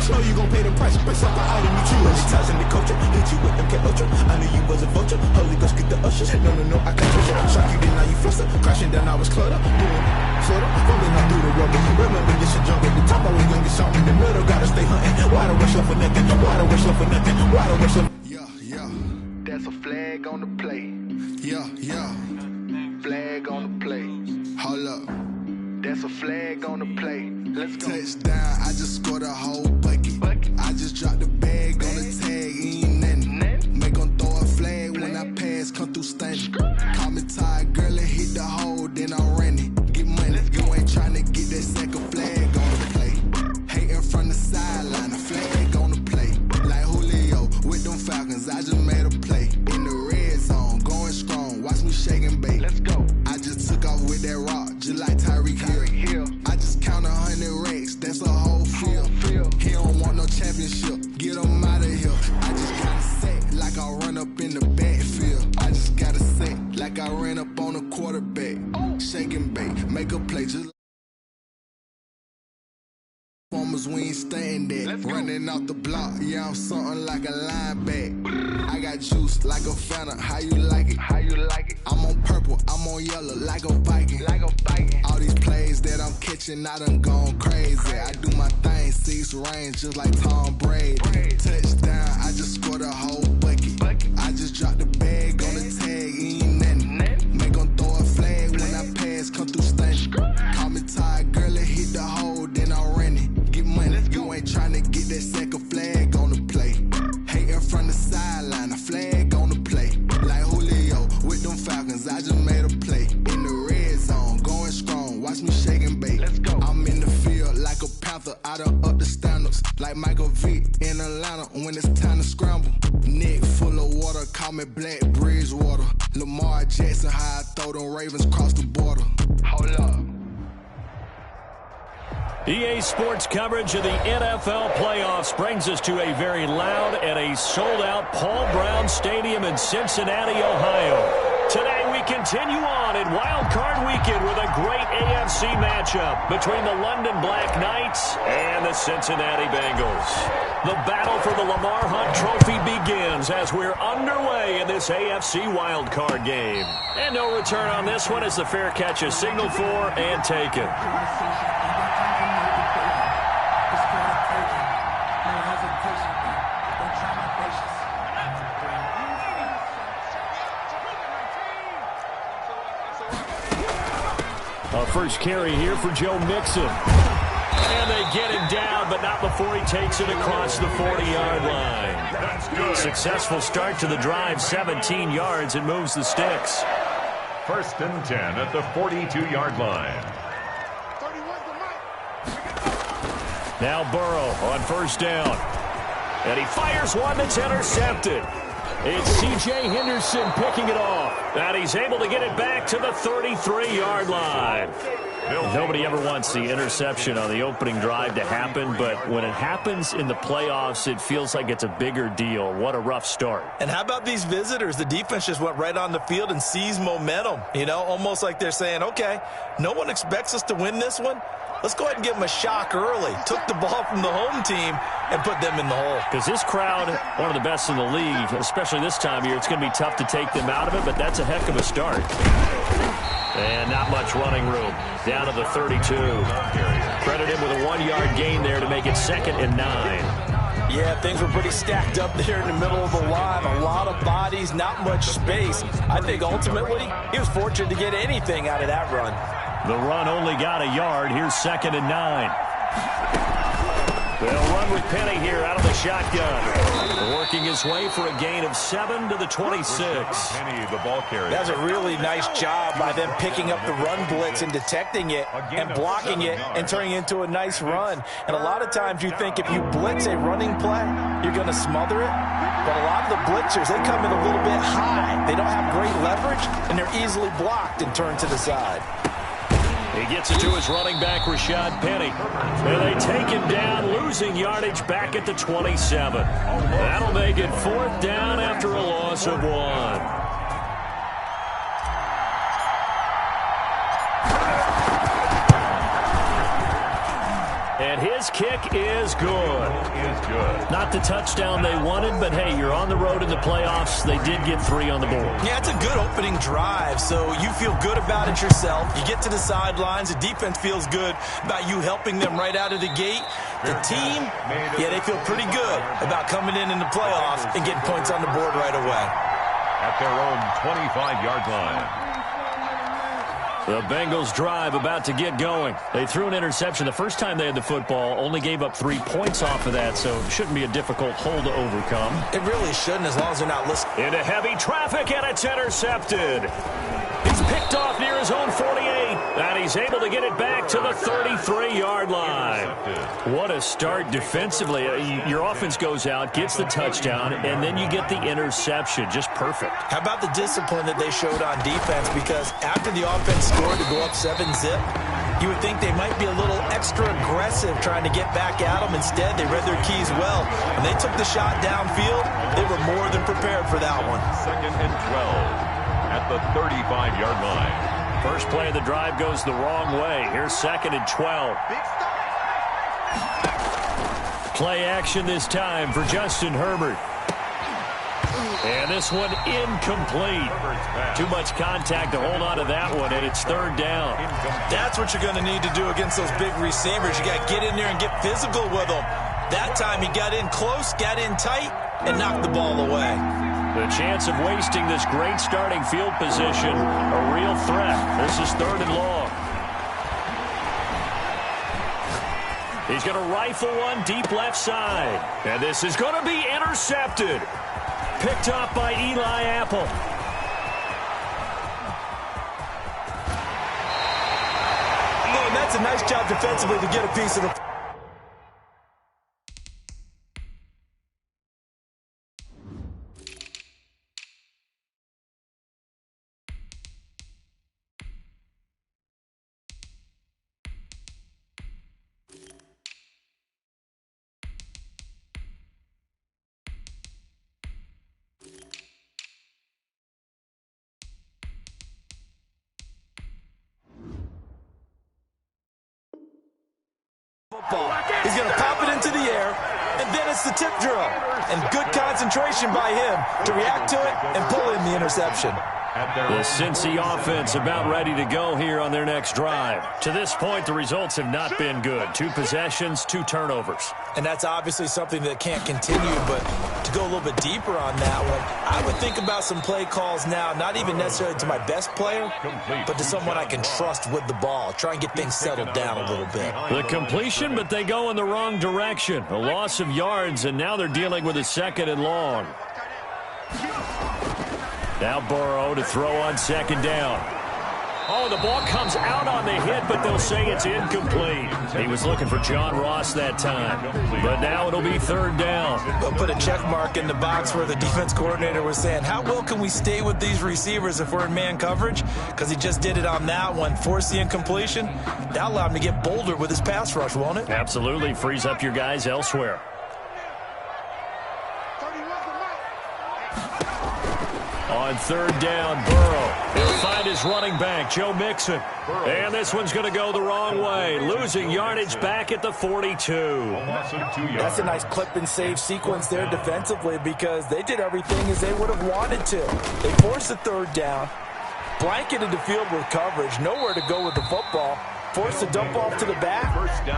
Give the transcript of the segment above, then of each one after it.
Know you gon' pay the price, best up the item you choose. Many times in the culture, hit you with MK Ultra. I knew you was a vulture, Holy Ghost get the ushers. No, I can't touch it. Shock you, then now you fluster. Crashing down, I was cluttered. Doing sorta, fumbling out through the rubber. Remember this shit jungle, the top I was youngest song in the middle, gotta stay hunting. Why the rush love for nothing? Why the rush love for nothing? Why the rush love? Yeah, that's a flag on the play. Yeah, flag on the play. Hold up, that's a flag on the play. Let's go. Touchdown, I just scored a whole bucket. I just dropped the bag on the tag, ain't nothing. Make 'em throw a flag when I pass, come through stunning. Call me tired, girl, and hit the hole, then I'm running. Get money, you ain't trying to get that second flag on the play. Hating from the sideline, a flag on the play. Like Julio with them Falcons, I just made a play. In the red zone, going strong, watch me shake and bake. Let's go. I just took off with that rock, just like Tyreek Hill. I just count 100 racks, that's a whole field. He don't want no championship, get him out of here. I just gotta say, like I run up in the backfield. I just gotta say, like I ran up on a quarterback. Shake and bake, make a play just we ain't staying there. Running off the block, yeah, I'm something like a linebacker. I got juice like a Fanta, how you like it? I'm on purple, I'm on yellow, like a Viking. All these plays that I'm catching, I done gone crazy. I do my thing, 6 range, just like Tom Brady. Touchdown, I just scored a whole bucket. I just dropped the bag on the tag, ain't nothing. Make 'em throw a flag when I pass, come through stunning. Call me tired, girl, and hit the hole, then I'm running. Get money, you ain't trying to get that second flag on the play. Hating from the sideline, a flag on the play. Like Julio with them Falcons, I just made a play. In the red zone, going strong, watch me shake and bake. Let's go. I'm in the field like a panther, I done up the standards. Like Michael Vick in Atlanta when it's time to scramble. Neck full of water, call me Black Bridgewater. Lamar Jackson, how I throw them Ravens cross the border. Hold up. EA Sports coverage of the NFL playoffs brings us to a very loud and a sold-out Paul Brown Stadium in Cincinnati, Ohio. Today we continue on in Wild Card Weekend with a great AFC matchup between the London Black Knights and the Cincinnati Bengals. The battle for the Lamar Hunt Trophy begins as we're underway in this AFC Wild Card game. And no return on this one as the fair catch is signaled for and taken. First carry here for Joe Mixon. And they get him down, but not before he takes it across the 40-yard line. That's good. Successful start to the drive, 17 yards, and moves the sticks. 1st and 10 at the 42-yard line. Now Burrow on 1st down. And he fires one that's intercepted. It's C.J. Henderson picking it off. And he's able to get it back to the 33-yard line. Nobody ever wants the interception on the opening drive to happen, but when it happens in the playoffs, it feels like it's a bigger deal. What a rough start. And how about these visitors? The defense just went right on the field and seized momentum. You know, almost like they're saying, okay, no one expects us to win this one. Let's go ahead and give them a shock early. Took the ball from the home team and put them in the hole. Because this crowd, one of the best in the league, especially this time of year, it's going to be tough to take them out of it, but that's a heck of a start. And not much running room. Down to the 32. Credit him with a 1-yard gain there to make it 2nd and 9. Yeah, things were pretty stacked up there in the middle of the line. A lot of bodies, not much space. I think ultimately he was fortunate to get anything out of that run. The run only got a yard. Here's 2nd and 9. They'll run with Penny here out of the shotgun. Working his way for a gain of 7 to the 26. Penny, the ball carrier. That's a really nice job by them picking up the run blitz and detecting it and blocking it and turning it into a nice run. And a lot of times you think if you blitz a running play, you're going to smother it. But a lot of the blitzers, they come in a little bit high. They don't have great leverage, and they're easily blocked and turned to the side. He gets it to his running back, Rashad Penny. And they take him down, losing yardage back at the 27. That'll make it 4th down after a loss of 1. And his kick is good. Not the touchdown they wanted, but hey, you're on the road in the playoffs. They did get 3 on the board. Yeah, it's a good opening drive, so you feel good about it yourself. You get to the sidelines. The defense feels good about you helping them right out of the gate. The team, yeah, they feel pretty good about coming in the playoffs and getting points on the board right away. At their own 25-yard line. The Bengals drive about to get going. They threw an interception the first time they had the football, only gave up 3 points off of that, so it shouldn't be a difficult hole to overcome. It really shouldn't, as long as they're not listening. Into heavy traffic, and it's intercepted. He's picked off near his own 48, and he's able to get it back to the 33-yard line. What a start defensively. Your offense goes out, gets the touchdown, and then you get the interception. Just perfect. How about the discipline that they showed on defense? Because after the offense scored to go up 7-zip, you would think they might be a little extra aggressive trying to get back at them. Instead, they read their keys well. When they took the shot downfield, they were more than prepared for that one. 2nd and 12. At the 35-yard line. First play of the drive goes the wrong way. Here's 2nd and 12. Play action this time for Justin Herbert. And this one incomplete. Too much contact to hold on to that one, and it's 3rd down. That's what you're going to need to do against those big receivers. You got to get in there and get physical with them. That time he got in close, got in tight, and knocked the ball away. The chance of wasting this great starting field position, a real threat. This is 3rd and long. He's going to rifle one deep left side. And this is going to be intercepted. Picked up by Eli Apple. Oh, and that's a nice job defensively to get a piece of the... He's going to pop it into the air, and then it's the tip drill. And good concentration by him to react to it and pull in the interception. The Cincy offense about ready to go here on their next drive. To this point, the results have not been good. 2 possessions, 2 turnovers. And that's obviously something that can't continue, but to go a little bit deeper on that one, I would think about some play calls now, not even necessarily to my best player, but to someone I can trust with the ball. Try and get things settled down a little bit. The completion, but they go in the wrong direction. A loss of yards, and now they're dealing with a 2nd and long. Now Burrow to throw on 2nd down. Oh, the ball comes out on the hit, but they'll say it's incomplete. He was looking for John Ross that time. But now it'll be 3rd down. They'll put a check mark in the box where the defense coordinator was saying, how well can we stay with these receivers if we're in man coverage? Because he just did it on that one. Force the incompletion. That'll allow him to get bolder with his pass rush, won't it? Absolutely. Frees up your guys elsewhere. On 3rd down, Burrow. He'll find his running back, Joe Mixon. And this one's going to go the wrong way. Losing yardage back at the 42. That's a nice clip and save sequence there defensively because they did everything as they would have wanted to. They forced the 3rd down, blanketed the field with coverage, nowhere to go with the football, forced the dump off to the back,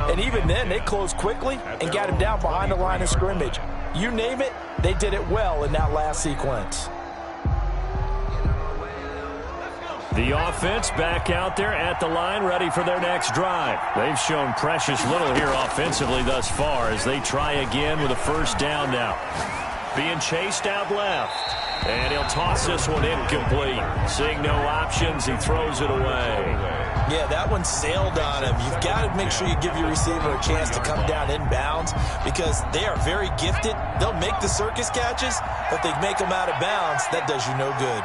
and even then they closed quickly and got him down behind the line of scrimmage. You name it, they did it well in that last sequence. The offense back out there at the line, ready for their next drive. They've shown precious little here offensively thus far as they try again with a 1st down now. Being chased out left. And he'll toss this one incomplete. Seeing no options, he throws it away. Yeah, that one sailed on him. You've got to make sure you give your receiver a chance to come down inbounds because they are very gifted. They'll make the circus catches, but if they make them out of bounds, that does you no good.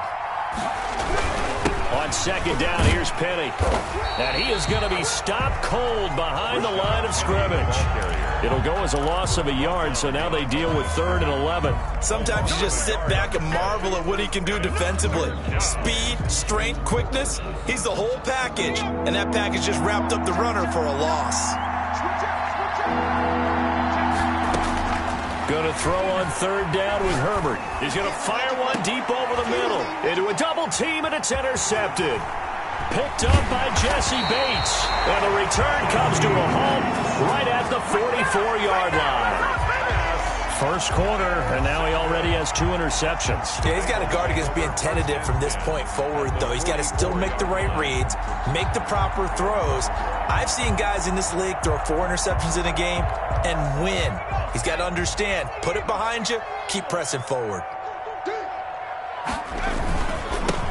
On 2nd down, here's Penny. And he is going to be stopped cold behind the line of scrimmage. It'll go as a loss of a yard, so now they deal with 3rd and 11. Sometimes you just sit back and marvel at what he can do defensively. Speed, strength, quickness, he's the whole package. And that package just wrapped up the runner for a loss. Going to throw on third down with Herbert. He's going to fire one deep over the middle. Into a double team, and it's intercepted. Picked up by Jesse Bates. And the return comes to a halt right at the 44-yard line. First quarter, and now he already has 2 interceptions. Yeah, he's got to guard against being tentative from this point forward, though. He's got to still make the right reads, make the proper throws. I've seen guys in this league throw 4 interceptions in a game and win. He's got to understand, put it behind you, keep pressing forward.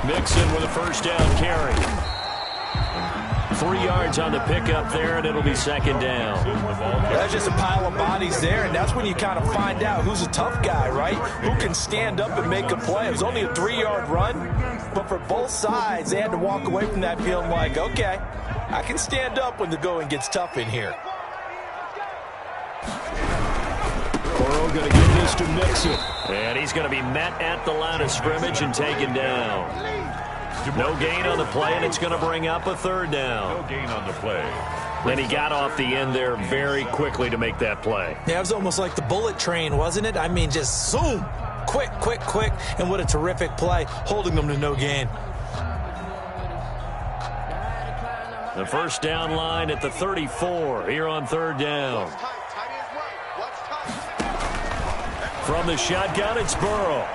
Mixon with a first down carry. 3 yards on the pickup there, and it'll be second down. That's just a pile of bodies there, and that's when you kind of find out who's a tough guy, right? Who can stand up and make a play. It was only a 3-yard run, but for both sides, they had to walk away from that feeling like, okay, I can stand up when the going gets tough in here. Burrow going to give this to Mixon, and he's going to be met at the line of scrimmage and taken down. No gain on the play, and it's going to bring up a third down. No gain on the play. Then he got off the end there very quickly to make that play. Yeah, it was almost like the bullet train, wasn't it? I mean, just zoom, quick, quick, quick, and what a terrific play, holding them to no gain. The first down line at the 34 here on third down. From the shotgun, it's Burrow.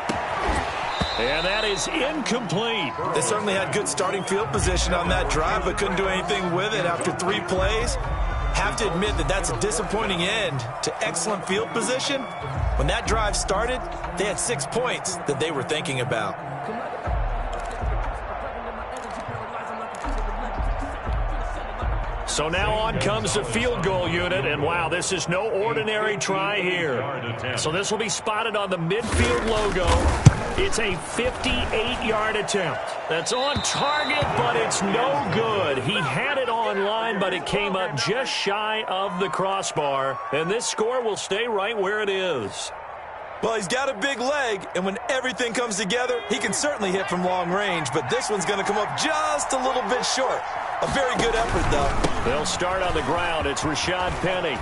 And that is incomplete. They certainly had good starting field position on that drive, but couldn't do anything with it after 3 plays. Have to admit that that's a disappointing end to excellent field position. When that drive started, they had 6 points that they were thinking about. So now on comes the field goal unit, and wow, this is no ordinary try here. So this will be spotted on the midfield logo. It's a 58-yard attempt. That's on target, but it's no good. He had it on line, but it came up just shy of the crossbar, and this score will stay right where it is. Well, he's got a big leg, and when everything comes together, he can certainly hit from long range, but this one's going to come up just a little bit short. A very good effort, though. They'll start on the ground. It's Rashad Penny.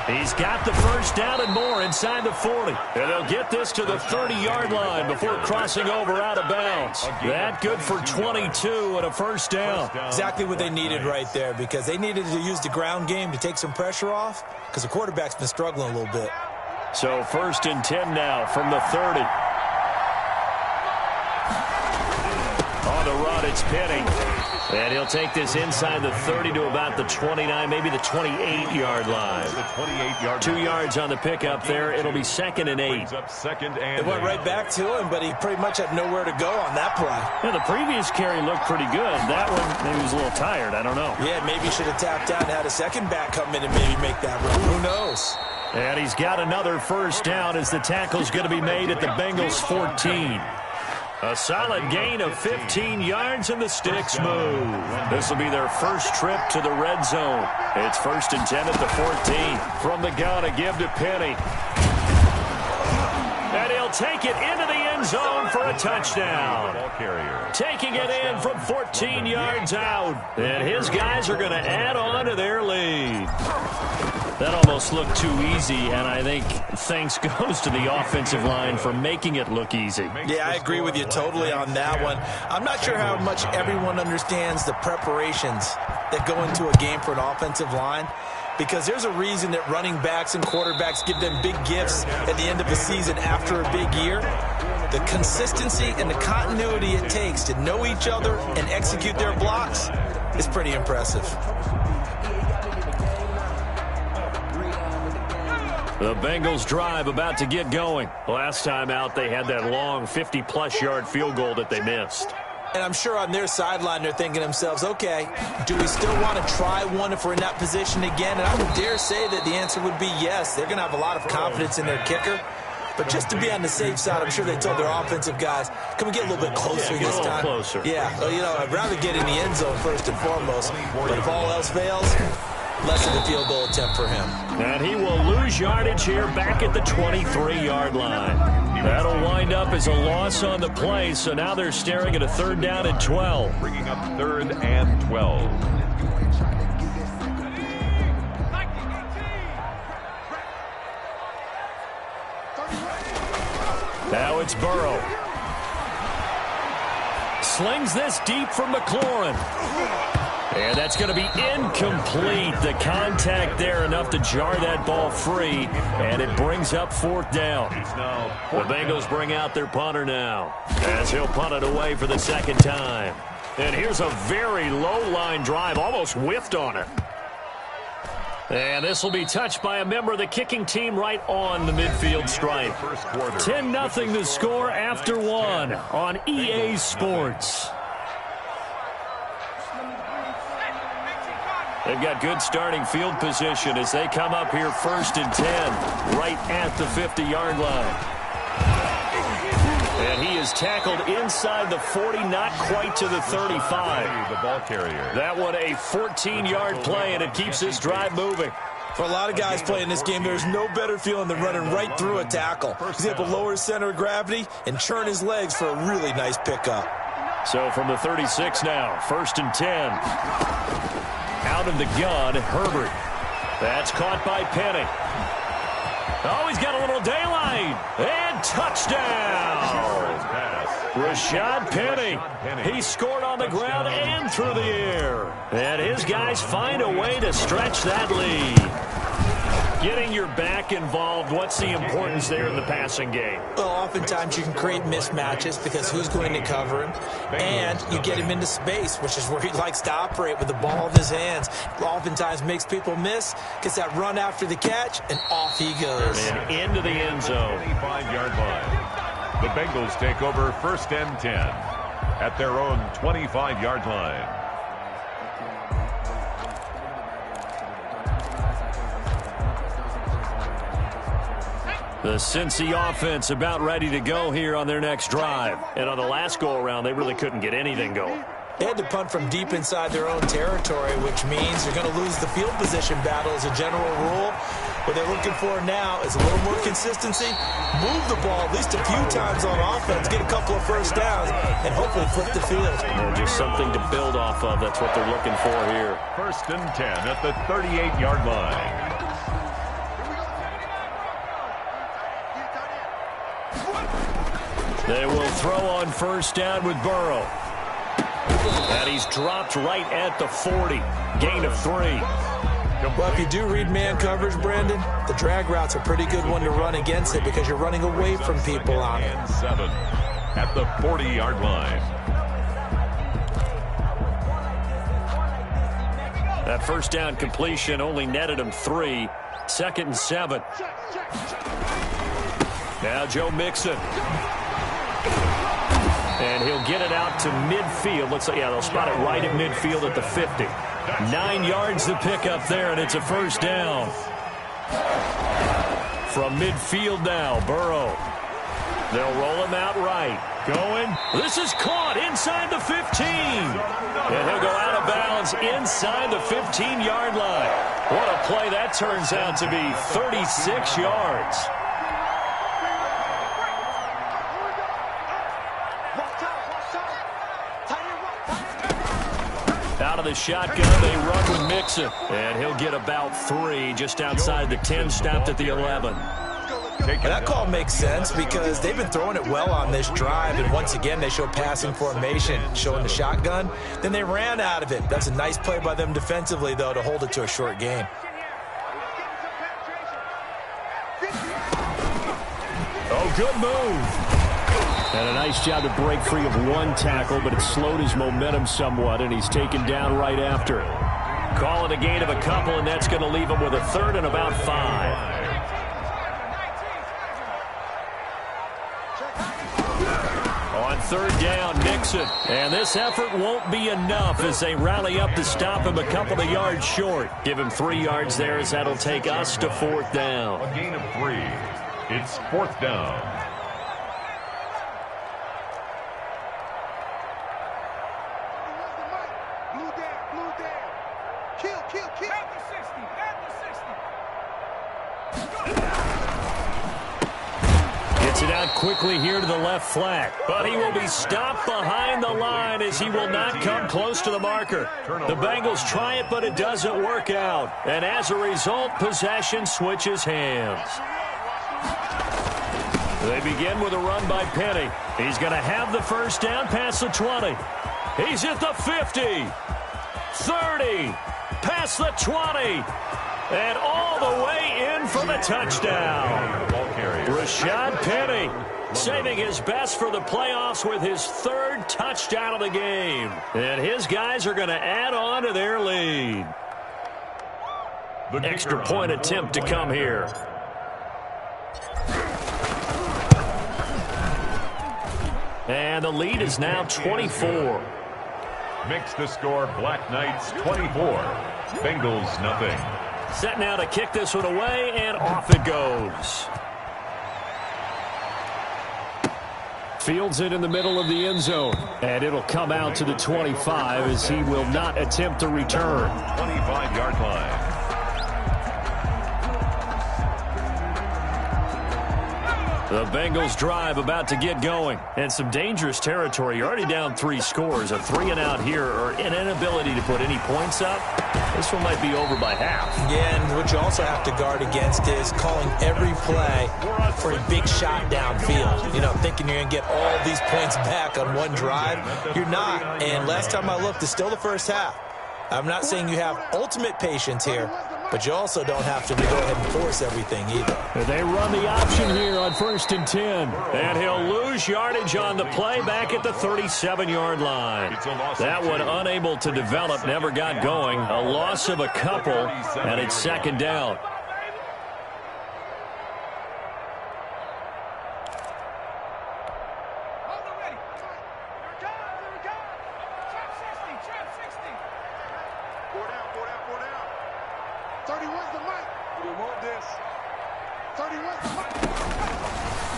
He's got the first down and more inside the 40. And they'll get this to the 30-yard line before crossing over out of bounds. That good for 22 and a first down. Exactly what they needed right there, because they needed to use the ground game to take some pressure off, because the quarterback's been struggling a little bit. So 1st and 10 now from the 30. On the run, it's Penny. And he'll take this inside the 30 to about the 29, maybe the 28-yard line. The 28-yard 2 yards on the pickup there. It'll be 2nd and 8. It went right back to him, but he pretty much had nowhere to go on that play. Yeah, the previous carry looked pretty good. That one, maybe he was a little tired. I don't know. Yeah, maybe he should have tapped out and had a second back come in and maybe make that run. Who knows? And he's got another first down as the tackle's going to be made at the Bengals 14. A solid gain of 15 yards, and the sticks move. This will be their first trip to the red zone. It's 1st and 10 at the 14. From the gun, a give to Penny. And he'll take it into the end zone for a touchdown. Taking it in from 14 yards out. And his guys are going to add on to their lead. That almost looked too easy, and I think thanks goes to the offensive line for making it look easy. Yeah, I agree with you totally on that one. I'm not sure how much everyone understands the preparations that go into a game for an offensive line, because there's a reason that running backs and quarterbacks give them big gifts at the end of a season after a big year. The consistency and the continuity it takes to know each other and execute their blocks is pretty impressive. The Bengals drive about to get going. Last time out, they had that long 50-plus yard field goal that they missed. And I'm sure on their sideline, they're thinking to themselves, okay, do we still want to try one if we're in that position again? And I would dare say that the answer would be yes. They're going to have a lot of confidence in their kicker. But just to be on the safe side, I'm sure they told their offensive guys, can we get a little bit closer this time? Closer. Yeah, well, you know, I'd rather get in the end zone first and foremost. But if all else fails, less of a field goal attempt for him. And he will lose yardage here back at the 23-yard line. That'll wind up as a loss on the play, so now they're staring at a 3rd down and 12. Bringing up 3rd and 12. Now it's Burrow. Slings this deep from McLaurin. And that's going to be incomplete. The contact there enough to jar that ball free, and it brings up 4th down. The Bengals bring out their punter now, as he'll punt it away for the 2nd time. And here's a very low-line drive, almost whiffed on it. And this will be touched by a member of the kicking team right on the midfield stripe. 10-0 the score after 1 on EA Sports. They've got good starting field position as they come up here 1st and 10, right at the 50-yard line. And he is tackled inside the 40, not quite to the 35. The ball carrier. That one a 14-yard play, and it keeps this drive moving. For a lot of guys playing this game, there's no better feeling than running right through a tackle. He's able to lower his center of gravity and churn his legs for a really nice pickup. So from the 36 now, 1st and 10. Out of the gun, Herbert. That's caught by Penny. Oh, he's got a little daylight. And touchdown. Rashad Penny. He scored on the ground and through the air. And his guys find a way to stretch that lead. Getting your back involved, what's the importance there in the passing game? Well, oftentimes you can create mismatches because who's going to cover him, and you get him into space, which is where he likes to operate with the ball in his hands. Oftentimes makes people miss, gets that run after the catch, and off he goes. And into the end zone. 25-yard line. The Bengals take over 1st and 10 at their own 25-yard line. The Cincy offense about ready to go here on their next drive. And on the last go-around, they really couldn't get anything going. They had to punt from deep inside their own territory, which means they're going to lose the field position battle as a general rule. What they're looking for now is a little more consistency, move the ball at least a few times on offense, get a couple of first downs, and hopefully flip the field. And just something to build off of. That's what they're looking for here. 1st and 10 at the 38-yard line. They will throw on 1st down with Burrow. And he's dropped right at the 40. Gain of 3. Well, if you do read man coverage, Brandon, the drag route's a pretty good one to run against it because you're running away from people on it. And 7 at the 40-yard line. That 1st down completion only netted him 3. 2nd and 7. Now Joe Mixon. And he'll get it out to midfield. Let's say, yeah, they'll spot it right at midfield at the 50. 9 yards to pick up there, and it's a 1st down. From midfield now, Burrow. They'll roll him out right. Going. This is caught inside the 15. And he'll go out of bounds inside the 15-yard line. What a play that turns out to be. 36 yards. Out of the shotgun, they run with Mixon. And he'll get about 3 just outside the 10, stopped at the 11. That call makes sense because they've been throwing it well on this drive, and once again they show passing formation, showing the shotgun. Then they ran out of it. That's a nice play by them defensively, though, to hold it to a short gain. Oh, good move. And a nice job to break free of 1 tackle, but it slowed his momentum somewhat, and he's taken down right after. Call it a gain of a couple, and that's going to leave him with a 3rd and about 5. On 3rd down, Nixon. And this effort won't be enough as they rally up to stop him a couple of yards short. Give him 3 yards there as that'll take us to 4th down. A gain of 3. It's 4th down. Gets it out quickly here to the left flat. But he will be stopped behind the line as he will not come close to the marker. The Bengals try it, but it doesn't work out. And as a result, possession switches hands. They begin with a run by Penny. He's going to have the first down past the 20. He's at the 50, 30, past the 20, and all the way in for the touchdown. Rashad Penny saving his best for the playoffs with his third touchdown of the game. And his guys are going to add on to their lead. Extra point attempt to come here. And the lead is now 24. Makes the score Black Knights 24. Bengals nothing. Set now to kick this one away, and off it goes. Fields it in the middle of the end zone. And it'll come out to the 25 as he will not attempt to return. 25-yard line. The Bengals drive about to get going. And some dangerous territory. You're already down 3 scores. A 3-and-out here or an inability to put any points up. This one might be over by half. Yeah, and what you also have to guard against is calling every play for a big shot downfield. You know, thinking you're going to get all these points back on one drive. You're not. And last time I looked, it's still the first half. I'm not saying you have ultimate patience here, but you also don't have to go ahead and force everything either. They run the option here on 1st and 10. And he'll lose yardage on the play back at the 37-yard line. That one unable to develop, never got going. A loss of a couple, and it's 2nd down.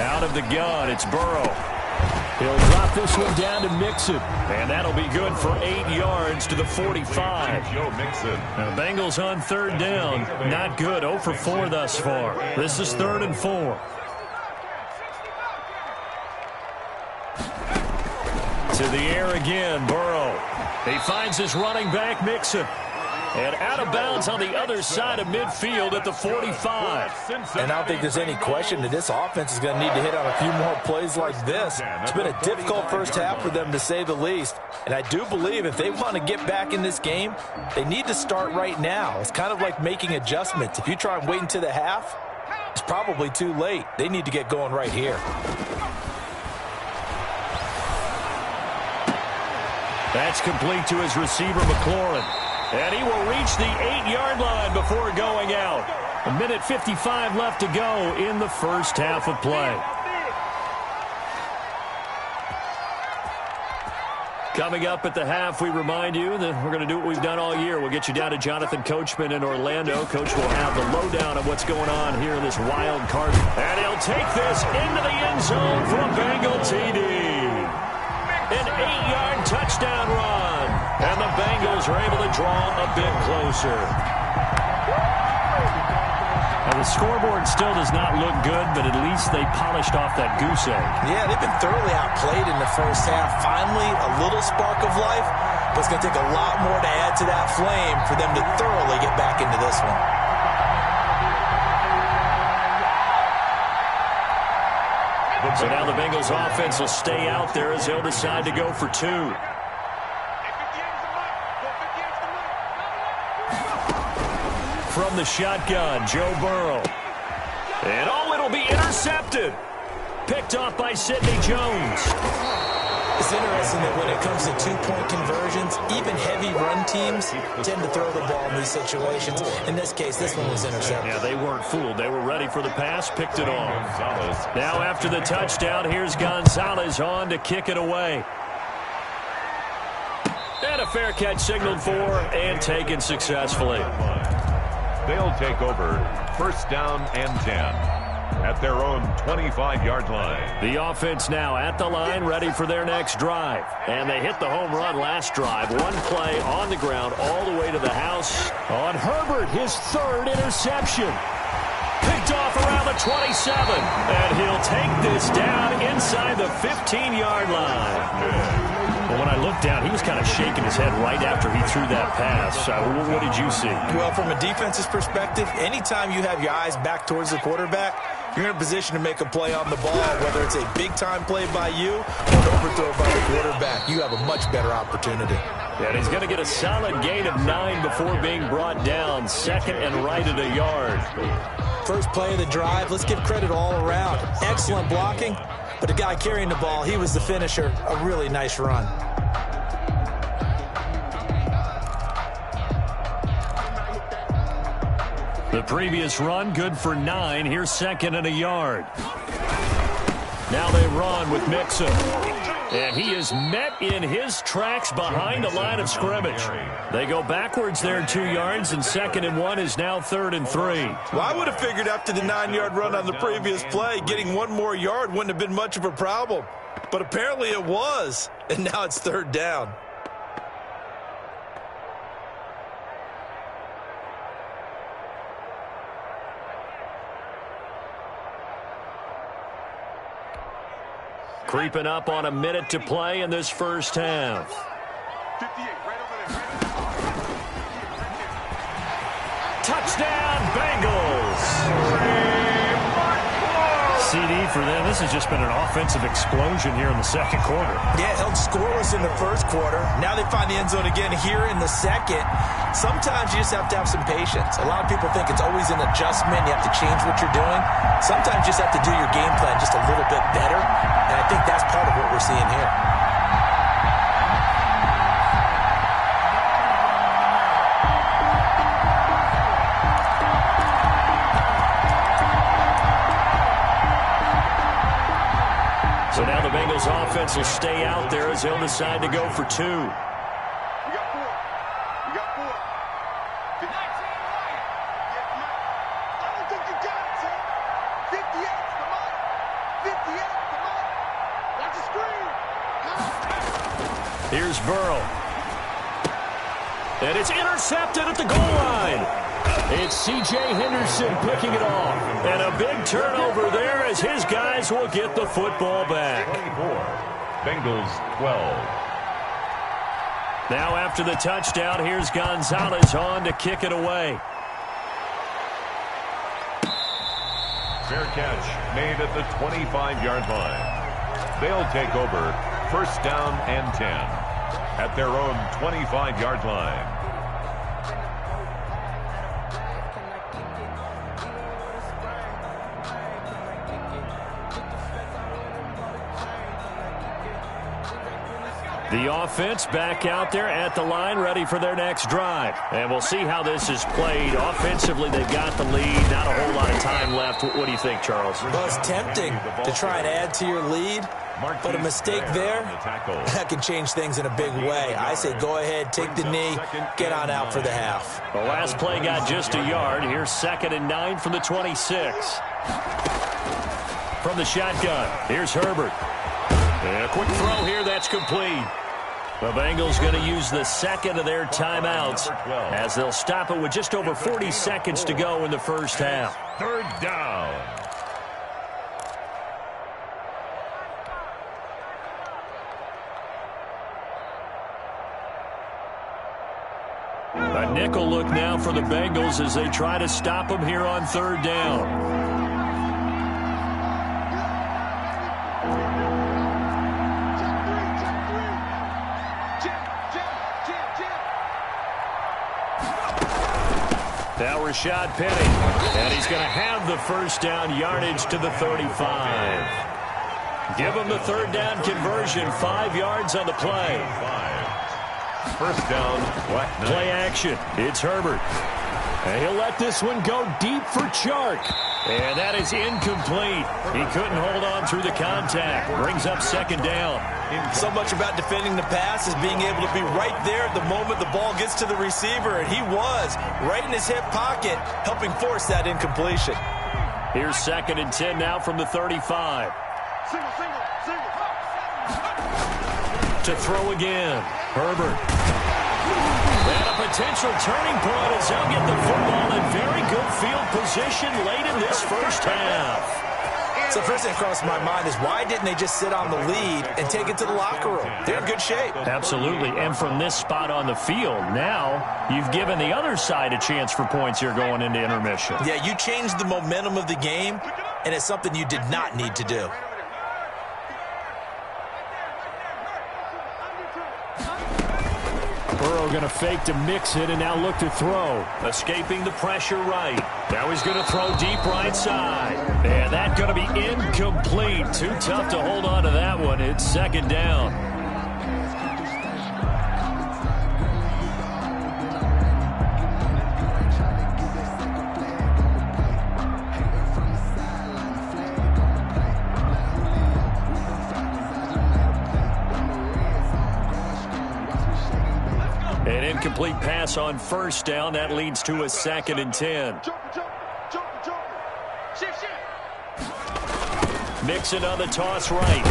Out of the gun, it's Burrow. He'll drop this one down to Mixon. And that'll be good for 8 yards to the 45. Now, Bengals on 3rd down. Not good. 0 for 4 thus far. This is 3rd and 4. To the air again, Burrow. He finds his running back, Mixon. And out of bounds on the other side of midfield at the 45. And I don't think there's any question that this offense is going to need to hit on a few more plays like this. It's been a difficult first half for them, to say the least. And I do believe if they want to get back in this game, they need to start right now. It's kind of like making adjustments. If you try and wait until the half, it's probably too late. They need to get going right here. That's complete to his receiver, McLaurin. And he will reach the 8-yard line before going out. 1:55 left to go in the first half of play. Coming up at the half, we remind you that we're going to do what we've done all year. We'll get you down to Jonathan Coachman in Orlando. Coach will have the lowdown of what's going on here in this wild card. And he'll take this into the end zone for a Bengal TD. An 8-yard touchdown run. And the Bengals are able to draw a bit closer. Now, the scoreboard still does not look good, but at least they polished off that goose egg. Yeah, they've been thoroughly outplayed in the first half. Finally, a little spark of life, but it's going to take a lot more to add to that flame for them to thoroughly get back into this one. So now the Bengals offense will stay out there as they'll decide to go for 2. From the shotgun, Joe Burrow. And it'll be intercepted. Picked off by Sidney Jones. It's interesting that when it comes to 2-point conversions, even heavy run teams tend to throw the ball in these situations. In this case, this one was intercepted. Yeah, they weren't fooled. They were ready for the pass, picked it off. Now after the touchdown, here's Gonzalez on to kick it away. And a fair catch signaled for and taken successfully. They'll take over 1st down and 10 at their own 25-yard line. The offense now at the line, ready for their next drive. And they hit the home run last drive. One play on the ground all the way to the house. On Herbert, his 3rd interception. Picked off around the 27. And he'll take this down inside the 15-yard line. Well, when I looked down, he was kind of shaking his head right after he threw that pass. What did you see? Well, from a defense's perspective, anytime you have your eyes back towards the quarterback, you're in a position to make a play on the ball, whether it's a big-time play by you or an overthrow by the quarterback. You have a much better opportunity. And he's going to get a solid gain of 9 before being brought down. Second and right at a yard. First play of the drive, let's give credit all around. Excellent blocking, but the guy carrying the ball, he was the finisher. A really nice run. The previous run, good for 9. Here's second and a yard. Now they run with Mixon. And he is met in his tracks behind the line of scrimmage. They go backwards there 2 yards, and second and 1 is now 3rd and 3. Well, I would have figured after the 9-yard run on the previous play, getting 1 more yard wouldn't have been much of a problem. But apparently it was, and now it's 3rd down. Creeping up on a minute to play in this first half. 58, right over there. Touchdown, Bengals! CD for them. This has just been an offensive explosion here in the second quarter. Yeah, held scoreless in the first quarter. Now they find the end zone again here in the second. Sometimes you just have to have some patience. A lot of people think it's always an adjustment. You have to change what you're doing. Sometimes you just have to do your game plan just a little bit better. And I think that's part of what we're seeing here. So now the Bengals offense will stay out there as they'll decide to go for 2. You got 4. You got 4. I don't think you got it, son. 58, come on. 58, come on. Watch the screen. Here's Burrow. And it's intercepted at the goal line. It's C.J. Henderson picking it off. And a big turnover there as his guys will get the football back. 24. Bengals 12. Now after the touchdown, here's Gonzalez on to kick it away. Fair catch made at the 25-yard line. They'll take over first down and 10 at their own 25-yard line. The offense back out there at the line, ready for their next drive. And we'll see how this is played. Offensively, they've got the lead. Not a whole lot of time left. What do you think, Charles? Well, it's tempting to try and add to your lead, but a mistake there, that can change things in a big way. I say go ahead, take the knee, get on out for the half. The last play got just a yard. Here's 2nd and 9 from the 26. From the shotgun, here's Herbert. And a quick throw here, that's complete. The Bengals going to use the second of their timeouts as they'll stop it with just over 40 seconds to go in the first half. 3rd down. A nickel look now for the Bengals as they try to stop them here on 3rd down. Now Rashad Penny, and he's going to have the first down yardage to the 35. Give him the 3rd down conversion, 5 yards on the play. First down, Play action, it's Herbert. And he'll let this one go deep for Chark. And that is incomplete. He couldn't hold on through the contact. Brings up 2nd down. So much about defending the pass is being able to be right there at the moment the ball gets to the receiver, and he was right in his hip pocket, helping force that incompletion. Here's 2nd and 10 now from the 35. To throw again, Herbert. And a potential turning point as he'll get the football in very good field position late in this first half. So first thing across my mind is why didn't they just sit on the lead and take it to the locker room? They're in good shape. Absolutely. And from this spot on the field, now you've given the other side a chance for points here going into intermission. Yeah, you changed the momentum of the game, and it's something you did not need to do. Burrow going to fake to mix it and now look to throw. Escaping the pressure right. Now he's going to throw deep right side. And that's going to be incomplete. Too tough to hold on to that one. It's second down. An incomplete pass on first down. That leads to a 2nd and 10. Mixon on the toss right.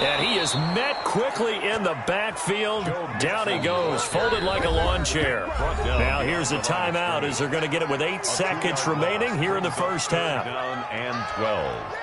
And he is met quickly in the backfield. Down he goes, folded like a lawn chair. Now here's a timeout as they're going to get it with 8 seconds remaining here in the first half. Down and 12.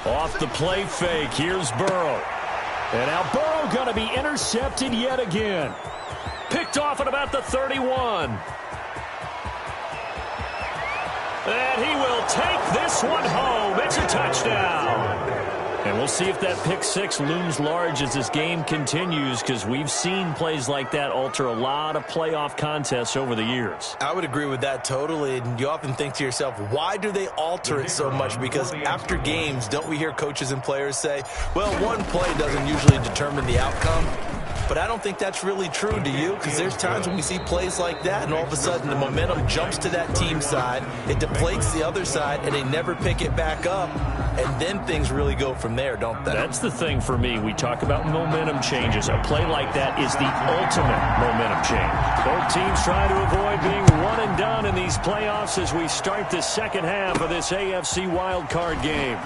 Off the play fake, here's Burrow. And now Burrow going to be intercepted yet again. Picked off at about the 31. And he will take this one home. It's a touchdown. And we'll see if that pick six looms large as this game continues, because we've seen plays like that alter a lot of playoff contests over the years. I would agree with that totally. And you often think to yourself, why do they alter it so much? Because after games, don't we hear coaches and players say, well, one play doesn't usually determine the outcome? But I don't think that's really true, do you? Because there's times when we see plays like that, and all of a sudden the momentum jumps to that team side, it deflates the other side, and they never pick it back up, and then things really go from there, don't they? That's the thing for me. We talk about momentum changes. A play like that is the ultimate momentum change. Both teams try to avoid being one and done in these playoffs as we start the second half of this AFC wildcard game.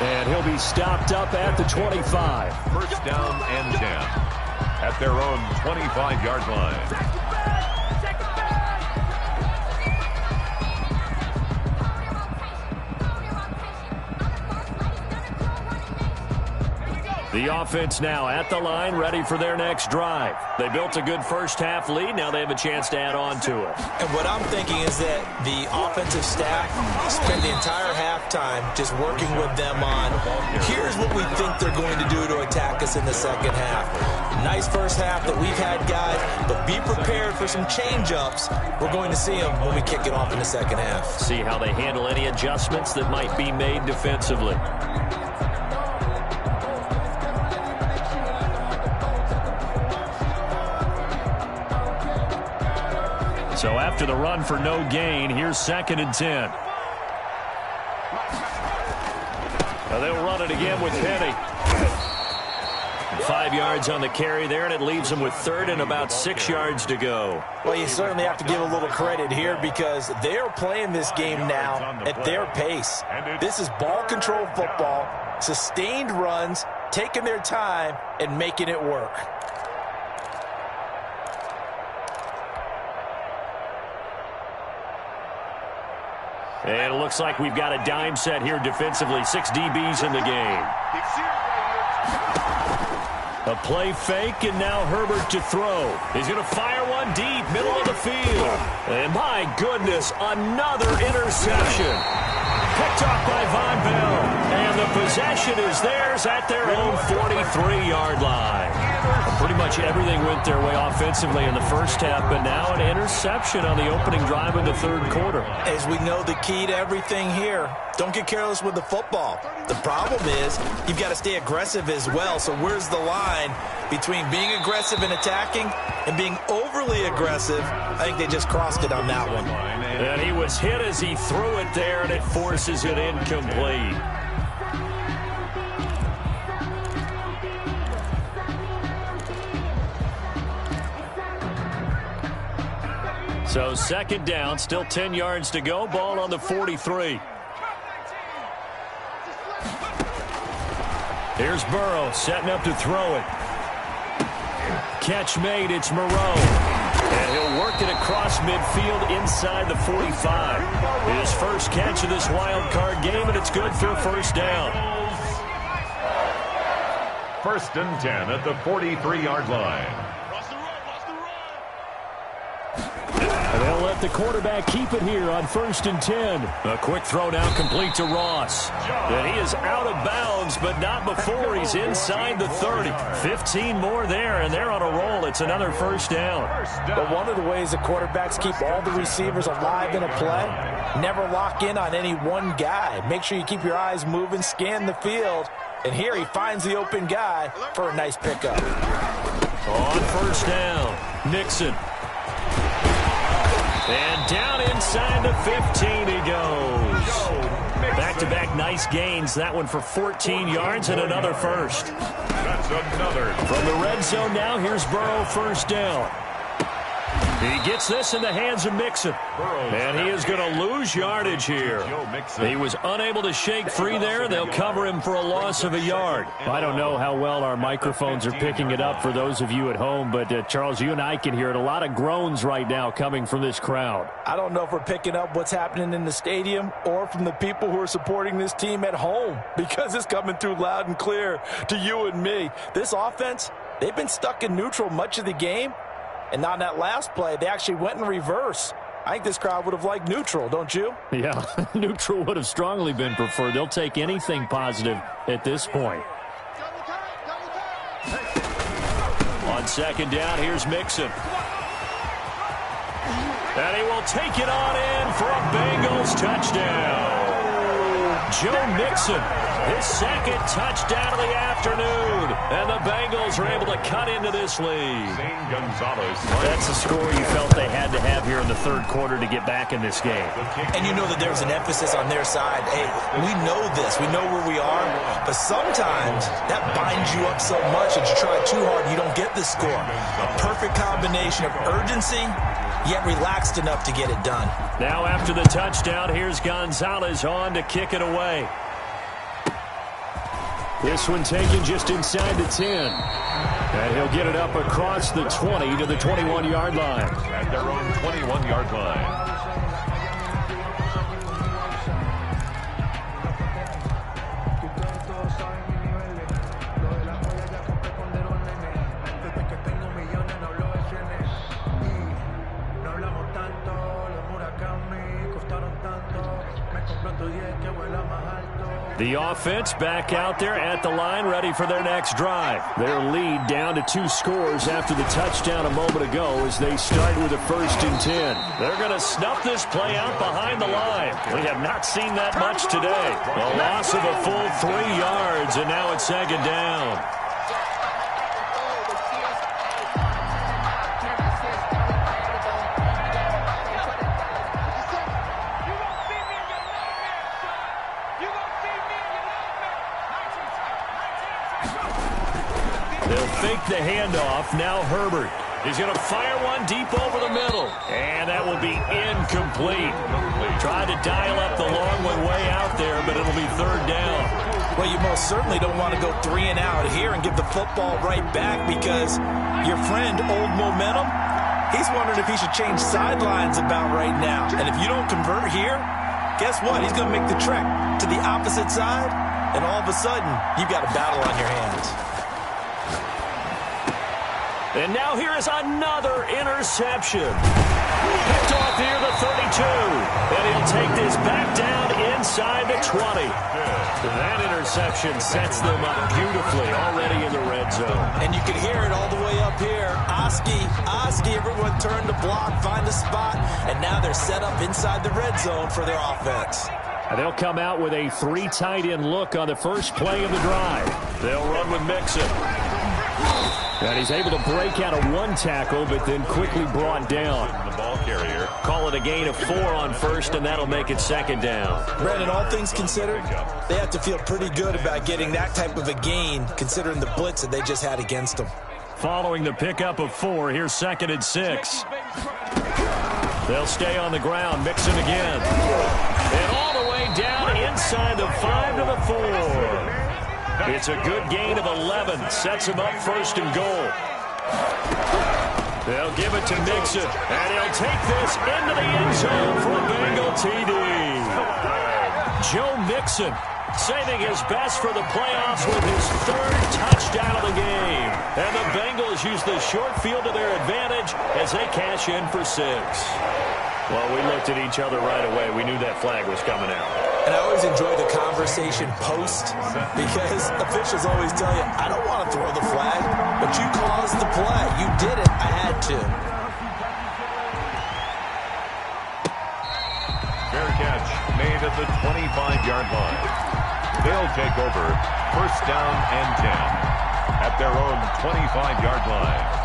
And he'll be stopped up at the 25. First down and 10 at their own 25-yard line. The offense now at the line, ready for their next drive. They built a good first-half lead. Now they have a chance to add on to it. And what I'm thinking is that the offensive staff spent the entire halftime just working with them on, here's what we think they're going to do to attack us in the second half. Nice first half that we've had, guys, but be prepared for some change-ups. We're going to see them when we kick it off in the second half. See how they handle any adjustments that might be made defensively. So after the run for no gain, here's 2nd and 10. Now they'll run it again with Penny. 5 yards on the carry there, and it leaves them with 3rd and about 6 yards to go. Well, you certainly have to give a little credit here because they're playing this game now at their pace. This is ball control football, sustained runs, taking their time, and making it work. And it looks like we've got a dime set here defensively. 6 DBs in the game. A play fake, and now Herbert to throw. He's going to fire one deep, middle of the field. And my goodness, another interception. Picked off by Von Bell. And the possession is theirs at their own 43-yard line. And pretty much everything went their way offensively in the first half, but now an interception on the opening drive of the third quarter. As we know, the key to everything here, don't get careless with the football. The problem is you've got to stay aggressive as well. So where's the line between being aggressive and attacking and being overly aggressive? I think they just crossed it on that one. And he was hit as he threw it there, and it forces it incomplete. So 2nd down, still 10 yards to go. Ball on the 43. Here's Burrow setting up to throw it. Catch made. It's Moreau. And he'll work it across midfield inside the 45. His first catch of this wild card game, and it's good for a first down. 1st and 10 at the 43-yard line. And they'll let the quarterback keep it here on 1st and 10. A quick throw now complete to Ross. And he is out of bounds, but not before he's inside the 30. 15 more there, and they're on a roll. It's another first down. But one of the ways the quarterbacks keep all the receivers alive in a play, never lock in on any one guy. Make sure you keep your eyes moving, scan the field. And here he finds the open guy for a nice pickup. On 1st down, Nixon. And down inside the 15 he goes. Back-to-back nice gains. That one for 14 yards and another first. That's another. From the red zone now, here's Burrow, 1st down. He gets this in the hands of Mixon. And he is going to lose yardage here. He was unable to shake free there. They'll cover him for a loss of a yard. I don't know how well our microphones are picking it up for those of you at home, but Charles, you and I can hear it. A lot of groans right now coming from this crowd. I don't know if we're picking up what's happening in the stadium or from the people who are supporting this team at home, because it's coming through loud and clear to you and me. This offense, they've been stuck in neutral much of the game. And on that last play, they actually went in reverse. I think this crowd would have liked neutral, don't you? Yeah, neutral would have strongly been preferred. They'll take anything positive at this point. On 2nd down, here's Mixon. And he will take it on in for a Bengals touchdown. Joe Mixon, his 2nd touchdown of the afternoon. And the Bengals are able to cut into this lead. That's a score you felt they had to have here in the 3rd quarter to get back in this game. And you know that there's an emphasis on their side. Hey, we know this. We know where we are. But sometimes that binds you up so much that you try too hard and you don't get the score. A perfect combination of urgency, yet relaxed enough to get it done. Now after the touchdown, here's Gonzalez on to kick it away. This one taken just inside the 10. And he'll get it up across the 20 to the 21-yard line. At their own 21-yard line. The offense back out there at the line, ready for their next drive. Their lead down to 2 scores after the touchdown a moment ago as they start with a 1st and 10. They're going to snuff this play out behind the line. We have not seen that much today. A loss of a full 3 yards, and now it's 2nd down. Fake the handoff. Now Herbert. He's going to fire one deep over the middle. And that will be incomplete. Tried to dial up the long one way out there, but it'll be 3rd down. Well, you most certainly don't want to go 3 and out here and give the football right back, because your friend, Old Momentum, he's wondering if he should change sidelines about right now. And if you don't convert here, guess what? He's going to make the trek to the opposite side, and all of a sudden, you've got a battle on your hands. And now here is another interception. Picked off here, the 32. And he'll take this back down inside the 20. That interception sets them up beautifully already in the red zone. And you can hear it all the way up here. Oski, everyone turn to block, find a spot, and now they're set up inside the red zone for their offense. And they'll come out with a 3 tight end look on the first play of the drive. They'll run with Mixon. And he's able to break out of 1 tackle, but then quickly brought down. The ball carrier. Call it a gain of 4 on 1st, and that'll make it 2nd down. Brandon, all things considered, they have to feel pretty good about getting that type of a gain, considering the blitz that they just had against them. Following the pickup of 4, here's 2nd and 6. They'll stay on the ground. Mixon again. And all the way down inside the 5 to the 4. It's a good gain of 11. Sets him up first and goal. They'll give it to Mixon, and he'll take this into the end zone for a Bengal TD. Joe Mixon saving his best for the playoffs with his third touchdown of the game. And the Bengals use the short field to their advantage as they cash in for 6. Well, we looked at each other right away. We knew that flag was coming out. And I always enjoy the conversation post because officials always tell you, I don't want to throw the flag, but you caused the play. You did it. I had to. Fair catch made at the 25-yard line. They'll take over first down and 10 at their own 25-yard line.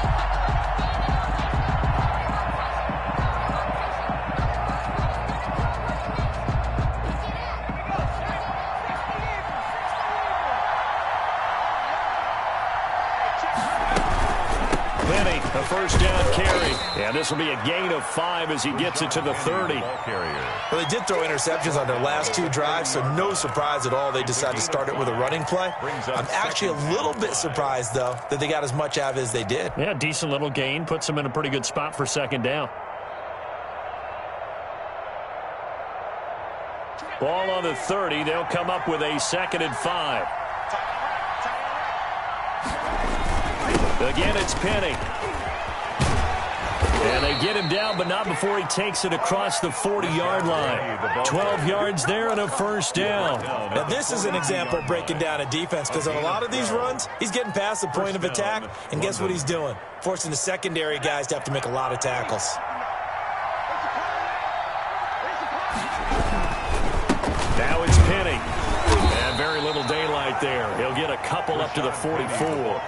A first down carry. And this will be a gain of 5 as he gets it to the 30. Well, they did throw interceptions on their last 2 drives, so no surprise at all they decided to start it with a running play. I'm actually a little bit surprised, though, that they got as much out of it as they did. Yeah, decent little gain. Puts them in a pretty good spot for second down. Ball on the 30. They'll come up with a 2nd and 5. Again, it's Penny. And they get him down, but not before he takes it across the 40-yard line. 12 yards there and a first down. Now, this is an example of breaking down a defense because on a lot of these runs, he's getting past the point of attack, and guess what he's doing? Forcing the secondary guys to have to make a lot of tackles. Now it's Penny. And very little daylight there. He'll get a couple up to the 44.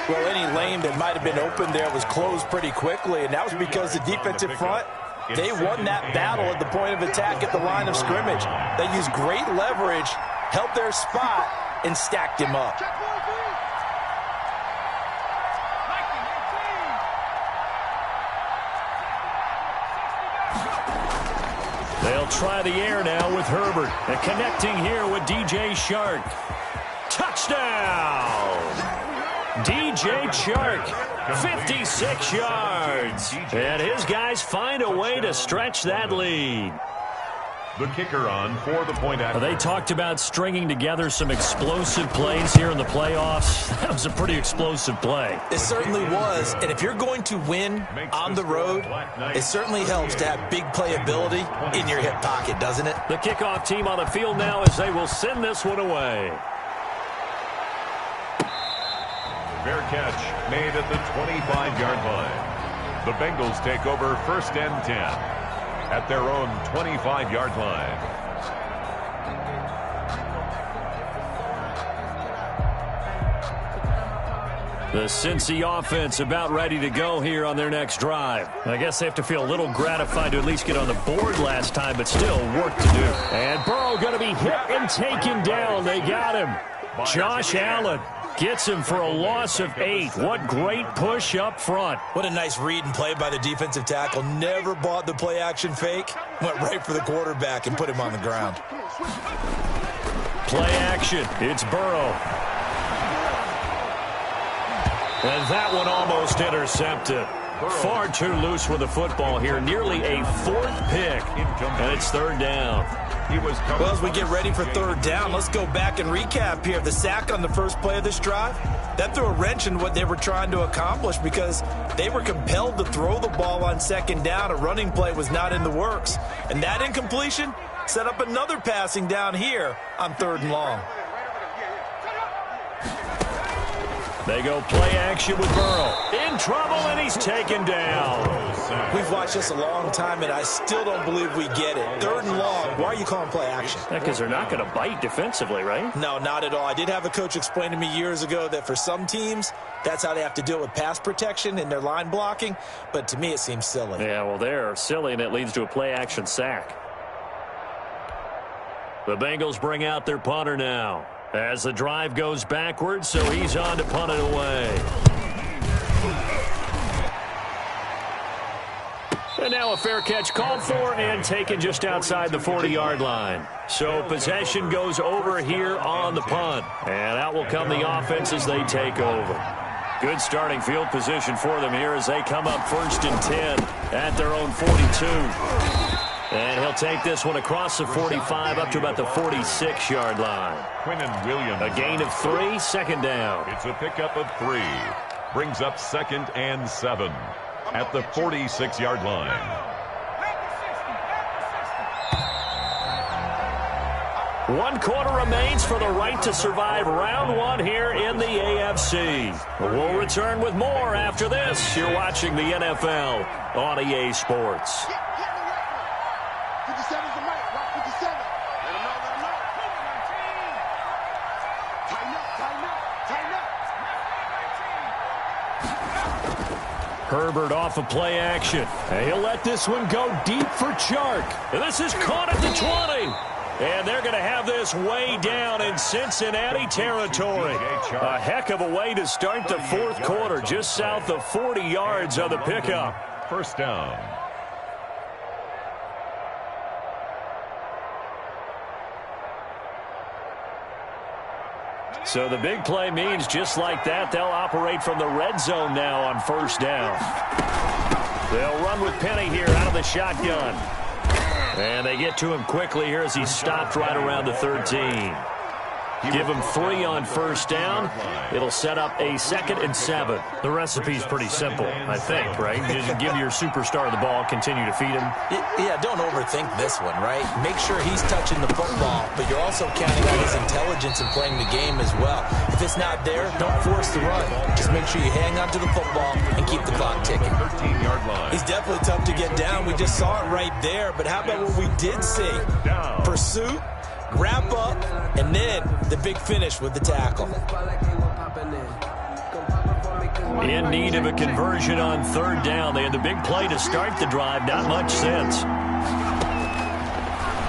Well, any lane that might have been open there was closed pretty quickly, and that was because the defensive front, they won that battle at the point of attack at the line of scrimmage. They used great leverage, held their spot, and stacked him up. They'll try the air now with Herbert. And connecting here with DJ Chark. Touchdown! DJ Chark, 56 yards. And his guys find a way to stretch that lead. The kicker on for the point after. They talked about stringing together some explosive plays here in the playoffs. That was a pretty explosive play. It certainly was. And if you're going to win on the road, it certainly helps to have big playability in your hip pocket, doesn't it? The kickoff team on the field now as they will send this one away. Fair catch made at the 25-yard line. The Bengals take over first and 10 at their own 25-yard line. The Cincy offense about ready to go here on their next drive. I guess they have to feel a little gratified to at least get on the board last time, but still work to do. And Burrow going to be hit and taken down. They got him. Josh Allen gets him for a loss of 8. What great push up front. What a nice read and play by the defensive tackle. Never bought the play-action fake. Went right for the quarterback and put him on the ground. Play action. It's Burrow. And that one almost intercepted. Far too loose with the football here. Nearly a 4th pick. And it's 3rd down. Well, as we get ready for 3rd down, let's go back and recap here. The sack on the first play of this drive, that threw a wrench in what they were trying to accomplish because they were compelled to throw the ball on 2nd down. A running play was not in the works. And that incompletion set up another passing down here on 3rd and long. They go play action with Burrow. In trouble, and he's taken down. We've watched this a long time, and I still don't believe we get it. 3rd and long, why are you calling play action? Because they're not going to bite defensively, right? No, not at all. I did have a coach explain to me years ago that for some teams, that's how they have to deal with pass protection and their line blocking. But to me, it seems silly. Yeah, well, they're silly, and it leads to a play action sack. The Bengals bring out their punter now as the drive goes backwards, so he's on to punt it away. And now a fair catch called for and taken just outside the 40-yard line. So possession goes over here on the punt. And out will come the offense as they take over. Good starting field position for them here as they come up 1st and 10 at their own 42. And he'll take this one across the 45 up to about the 46-yard line. Quinnen Williams. A gain of 3, 2nd down. It's a pickup of 3. Brings up 2nd and 7 at the 46-yard line. 1 quarter remains for the right to survive round 1 here in the AFC. We'll return with more after this. You're watching the NFL on EA Sports. Herbert off of play action. And he'll let this one go deep for Chark. And this is caught at the 20. And they're going to have this way down in Cincinnati territory. A heck of a way to start the 4th quarter, just south of 40 yards of the pickup. 1st down. So the big play means just like that, they'll operate from the red zone now on 1st down. They'll run with Penny here out of the shotgun. And they get to him quickly here as he's stopped right around the 13. Give him 3 on 1st down. It'll set up a 2nd and 7. The recipe's pretty simple, I think, right? Just give your superstar the ball, continue to feed him. Yeah, don't overthink this one, right? Make sure he's touching the football, but you're also counting on his intelligence in playing the game as well. If it's not there, don't force the run. Just make sure you hang on to the football and keep the clock ticking. 13-yard line. He's definitely tough to get down. We just saw it right there, but how about what we did see? Pursuit, wrap up, and then the big finish with the tackle. In need of a conversion on 3rd down. They had the big play to start the drive. Not much sense.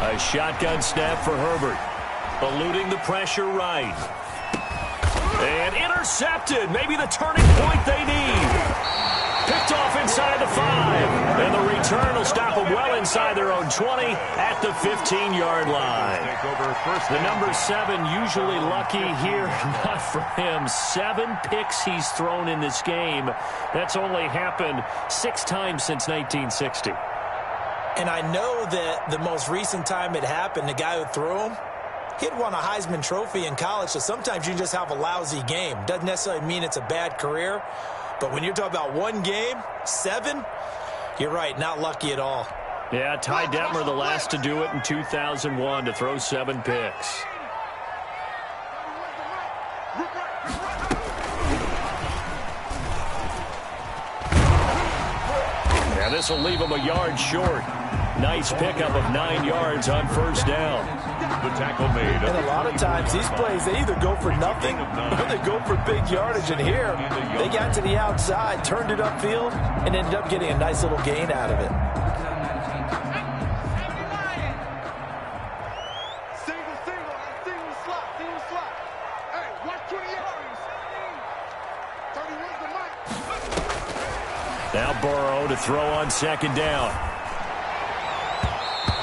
A shotgun snap for Herbert. Eluding the pressure right. And intercepted. Maybe the turning point they need. Picked off inside the 5. And the return will stop them well inside their own 20 at the 15-yard line. The number 7 usually lucky here. Not for him. 7 picks he's thrown in this game. That's only happened 6 times since 1960. And I know that the most recent time it happened, the guy who threw him, he'd won a Heisman Trophy in college, so sometimes you just have a lousy game. Doesn't necessarily mean it's a bad career. But when you're talking about 1 game, 7, you're right, not lucky at all. Yeah, Ty Detmer, the last to do it in 2001, to throw 7 picks. Yeah, this will leave him a yard short. Nice pickup of 9 yards on 1st down. The tackle made. And a lot of times these plays, they either go for nothing or they go for big yardage. And here, they got to the outside, turned it upfield, and ended up getting a nice little gain out of it. Now Burrow to throw on 2nd down.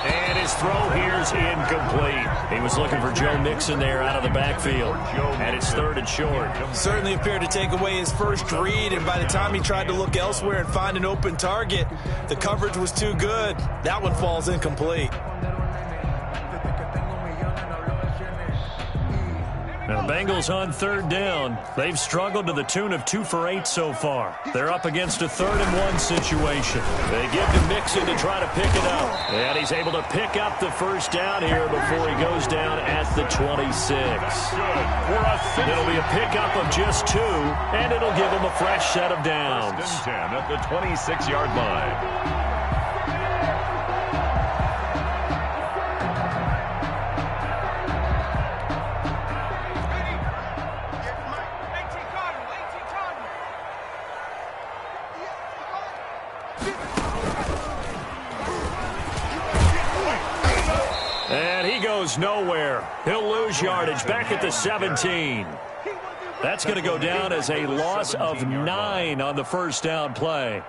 And his throw here's incomplete. He was looking for Joe Mixon there out of the backfield. And it's 3rd and short. Certainly appeared to take away his first read, and by the time he tried to look elsewhere and find an open target, the coverage was too good. That one falls incomplete. Now the Bengals on 3rd down. They've struggled to the tune of 2 for 8 so far. They're up against a 3rd and 1 situation. They give to Mixon to try to pick it up. And he's able to pick up the 1st down here before he goes down at the 26. It'll be a pickup of just 2, and it'll give him a fresh set of downs. 1st and 10 at the 26-yard line. Nowhere. He'll lose yardage back at the 17. That's going to go down as a loss of 9 on the 1st down play.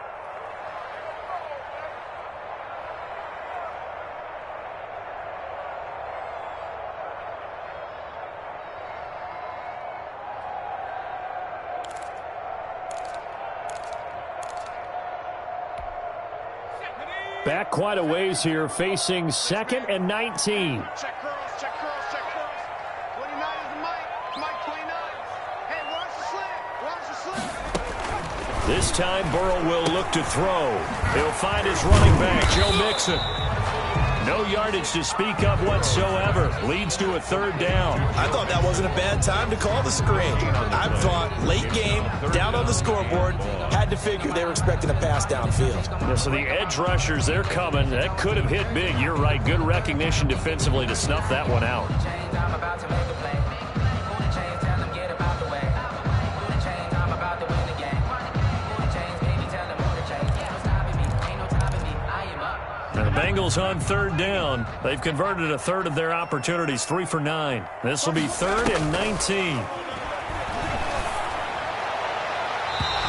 Back quite a ways here, facing 2nd and 19. Check curls, check curls, check curls. 29 is the mic. Mike 29. Hey, watch the slip. This time, Burrow will look to throw. He'll find his running back, Joe Mixon. No yardage to speak of whatsoever. Leads to a 3rd down. I thought that wasn't a bad time to call the screen. I thought late game, down on the scoreboard, had to figure they were expecting a pass downfield. Yeah, so the edge rushers, they're coming. That could have hit big. You're right. Good recognition defensively to snuff that one out. And the Bengals on 3rd down. They've converted a 1/3 of their opportunities, 3 for 9. This will be 3rd and 19.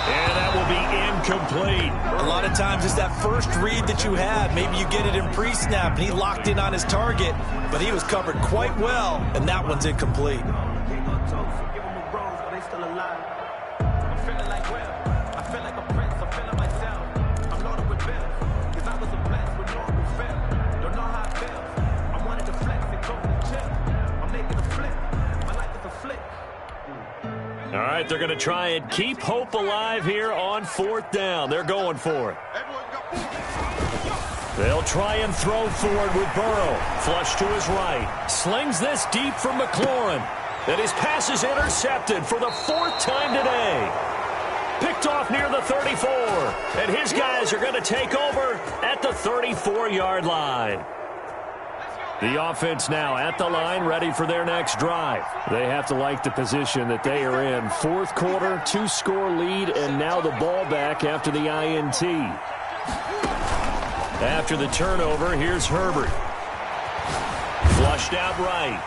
And that will be incomplete. A lot of times it's that first read that you have. Maybe you get it in pre-snap, and he locked in on his target, but he was covered quite well, and that one's incomplete. All right, they're going to try and keep hope alive here on 4th down. They're going for it. They'll try and throw forward with Burrow. Flush to his right. Slings this deep from McLaurin. And his pass is intercepted for the 4th time today. Picked off near the 34. And his guys are going to take over at the 34-yard line. The offense now at the line, ready for their next drive. They have to like the position that they are in. 4th quarter, 2-score lead, and now the ball back after the INT. After the turnover, here's Herbert. Flushed out right.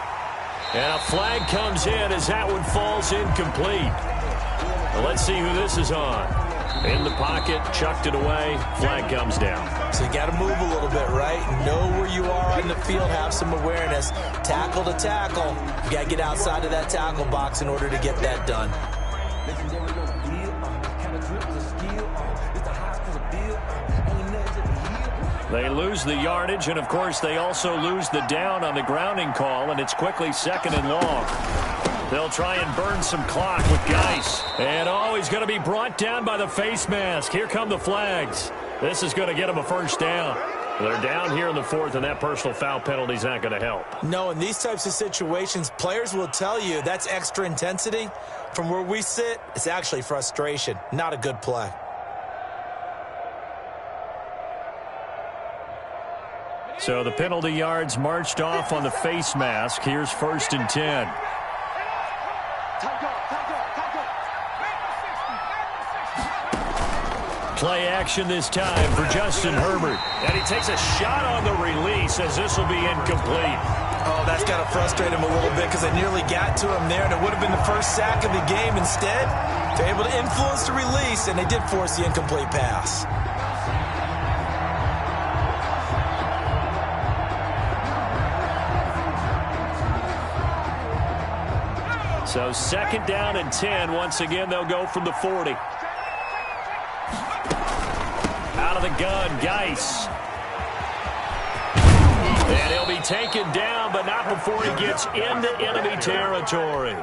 And a flag comes in as that one falls incomplete. Well, let's see who this is on. In the pocket, chucked it away, flag comes down. So you got to move a little bit, right? Know where you are on the field, have some awareness. Tackle to tackle. You got to get outside of that tackle box in order to get that done. They lose the yardage, and of course they also lose the down on the grounding call, and it's quickly 2nd and long. They'll try and burn some clock with Geis. And he's going to be brought down by the face mask. Here come the flags. This is going to get him a 1st down. They're down here in the 4th, and that personal foul penalty is not going to help. No, in these types of situations, players will tell you that's extra intensity. From where we sit, it's actually frustration. Not a good play. So the penalty yards marched off on the face mask. Here's 1st and 10. Play action this time for Justin Herbert. And he takes a shot on the release as this will be incomplete. Oh, that's got to frustrate him a little bit because they nearly got to him there, and it would have been the first sack of the game. Instead, they're able to influence the release, and they did force the incomplete pass. So 2nd down and 10. Once again, they'll go from the 40. Out of the gun, Geis. And he'll be taken down, but not before he gets into enemy territory.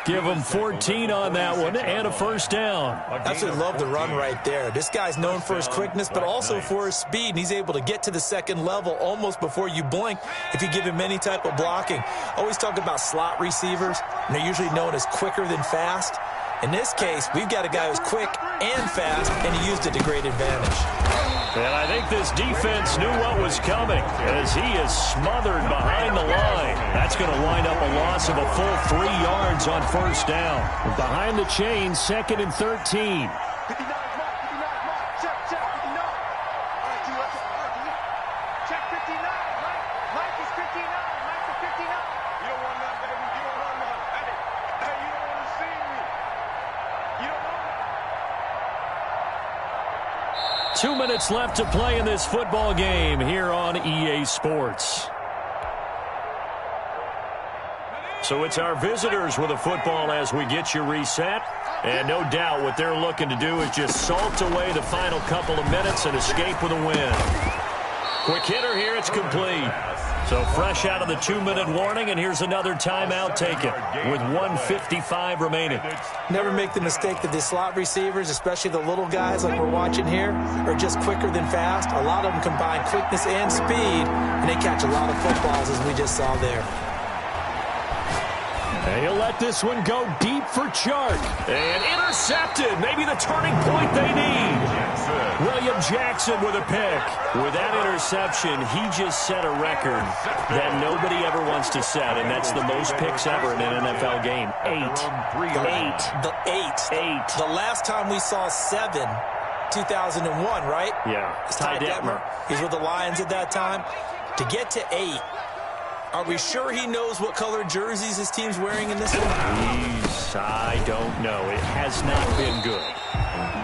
Give him 14 on that one and a 1st down. Absolutely love the run right there. This guy's known for his quickness, but also for his speed, and he's able to get to the 2nd level almost before you blink if you give him any type of blocking. Always talk about slot receivers, and they're usually known as quicker than fast. In this case, we've got a guy who's quick and fast, and he used it to great advantage. And I think this defense knew what was coming as he is smothered behind the line. That's going to wind up a loss of a full 3 yards on 1st down. Behind the chains, 2nd and 13. Two minutes left to play in this football game here on EA Sports. So it's our visitors with a football as we get you reset. And no doubt what they're looking to do is just salt away the final couple of minutes and escape with a win. Quick hitter here. It's complete. So fresh out of the 2-minute warning, and here's another timeout taken with 1:55 remaining. Never make the mistake that the slot receivers, especially the little guys like we're watching here, are just quicker than fast. A lot of them combine quickness and speed, and they catch a lot of footballs, as we just saw there. And he'll let this one go deep for Chark. And intercepted. Maybe the turning point they need. William Jackson with a pick. With that interception, he just set a record that nobody ever wants to set, and that's the most picks ever in an NFL game. 8. The last time we saw 7, 2001, right? Yeah. It's Ty Detmer. He's with the Lions at that time. To get to 8, are we sure he knows what color jerseys his team's wearing in this one? I don't know. It has not been good.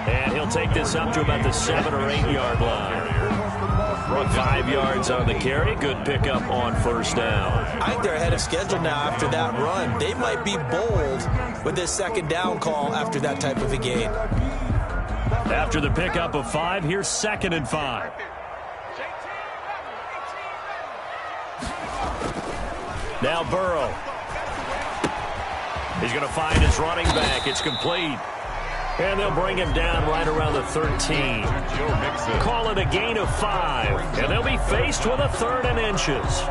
And he'll take this up to about the 7 or 8 yard line. 5 yards on the carry. Good pickup on first down. I think they're ahead of schedule now after that run. They might be bold with this second down call after that type of a gain. After the pickup of 5, here's 2nd and 5. Now Burrow. He's going to find his running back. It's complete. And they'll bring him down right around the 13. Call it a gain of 5. And they'll be faced with a 3rd and inches.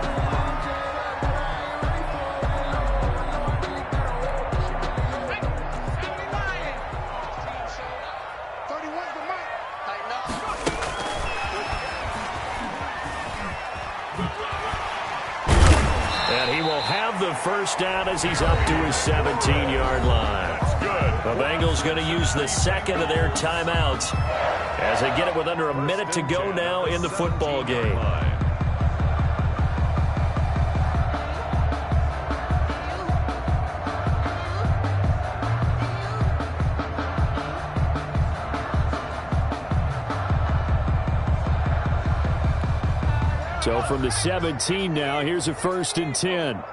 And he will have the first down as he's up to his 17-yard line. The Bengals going to use the second of their timeouts as they get it with under a minute to go now in the football game. So from the 17 now, here's a 1st and 10.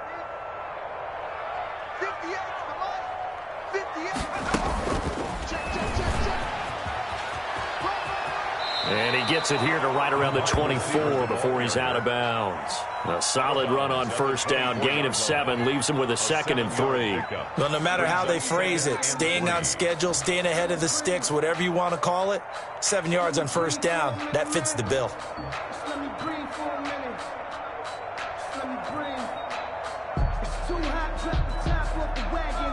And he gets it here to right around the 24 before he's out of bounds. A solid run on first down. Gain of 7 leaves him with a 2nd and 3. Well, no matter how they phrase it, staying on schedule, staying ahead of the sticks, whatever you want to call it, 7 yards on first down, that fits the bill. Let me breathe for a minute. Let me breathe. It's too hot, drop the top off the wagon.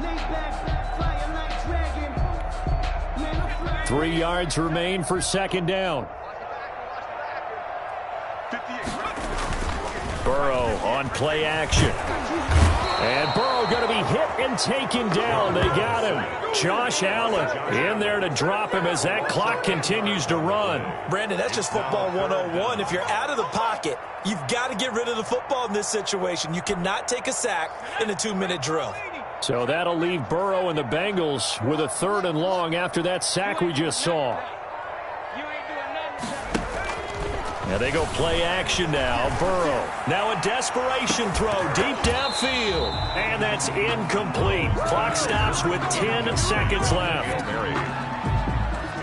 Lay back, flying like dragon. Man, I'm flying. 3 yards remain for 2nd down. Burrow on play action. And Burrow going to be hit and taken down. They got him. Josh Allen in there to drop him as that clock continues to run. Brandon, that's just football 101. If you're out of the pocket, you've got to get rid of the football in this situation. You cannot take a sack in a 2-minute drill. So that'll leave Burrow and the Bengals with a 3rd and long after that sack we just saw. And they go play action now. Burrow. Now a desperation throw deep downfield. And that's incomplete. Clock stops with 10 seconds left.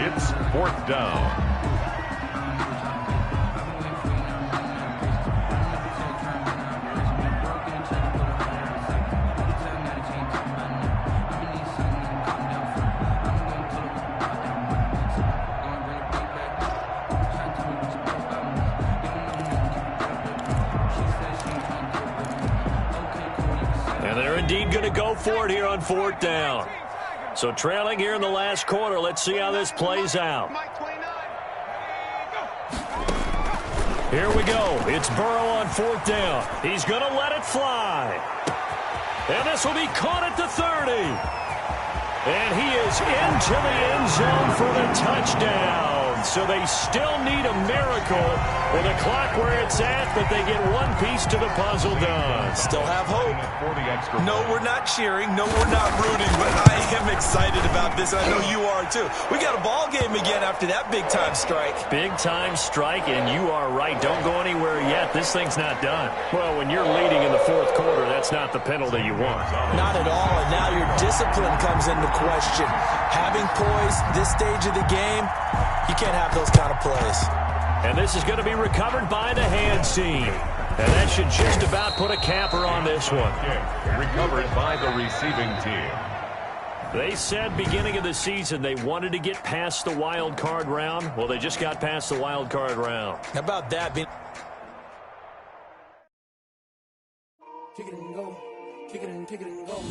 It's 4th down. Indeed going to go for it here on 4th down. So trailing here in the last quarter. Let's see how this plays out. Here we go. It's Burrow on 4th down. He's going to let it fly. And this will be caught at the 30. And he is into the end zone for the touchdown. So they still need a miracle with a clock where it's at, but they get one piece to the puzzle done. Still have hope. No, we're not cheering. No, we're not rooting, but I am excited about this. I know you are too. We got a ball game again after that big-time strike. Big-time strike, and you are right. Don't go anywhere yet. This thing's not done. Well, when you're leading in the 4th quarter, that's not the penalty you want. Not at all, and now your discipline comes into question. Having poise this stage of the game, you can't have those kind of plays. And this is going to be recovered by the hands team. And that should just about put a capper on this one. Recovered by the receiving team. They said beginning of the season they wanted to get past the wild card round. Well, they just got past the wild card round. How about that being... Kick it and go. Kick it and go.